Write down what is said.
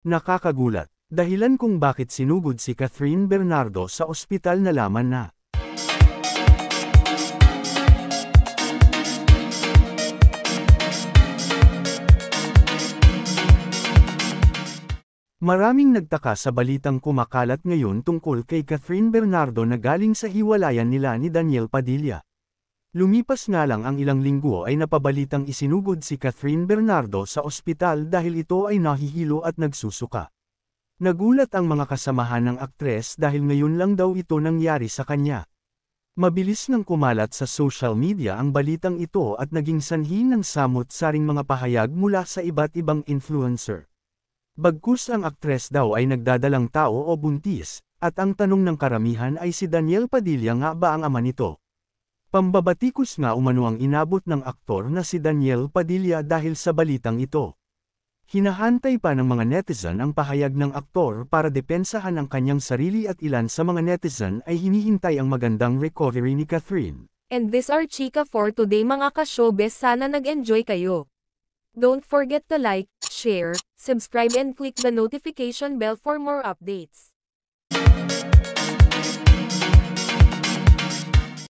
Nakakagulat. Dahilan kung bakit sinugod si Catherine Bernardo sa ospital nalaman na. Maraming nagtaka sa balitang kumakalat ngayon tungkol kay Catherine Bernardo na galing sa hiwalayan nila ni Daniel Padilla. Lumipas nga lang ang ilang linggo ay napabalitang isinugod si Catherine Bernardo sa ospital dahil ito ay nahihilo at nagsusuka. Nagulat ang mga kasamahan ng aktres dahil ngayon lang daw ito nangyari sa kanya. Mabilis nang kumalat sa social media ang balitang ito at naging sanhi ng samot-saring mga pahayag mula sa iba't ibang influencer. Bagkus ang aktres daw ay nagdadalang tao o buntis, at ang tanong ng karamihan ay si Daniel Padilla nga ba ang ama nito? Pambabatikos nga umano ang inabot ng aktor na si Daniel Padilla dahil sa balitang ito. Hinahantay pa ng mga netizen ang pahayag ng aktor para depensahan ang kanyang sarili at ilan sa mga netizen ay hinihintay ang magandang recovery ni Catherine. And this are Chika for today mga ka-showbiz, sana nag-enjoy kayo. Don't forget to like, share, subscribe and click the notification bell for more updates.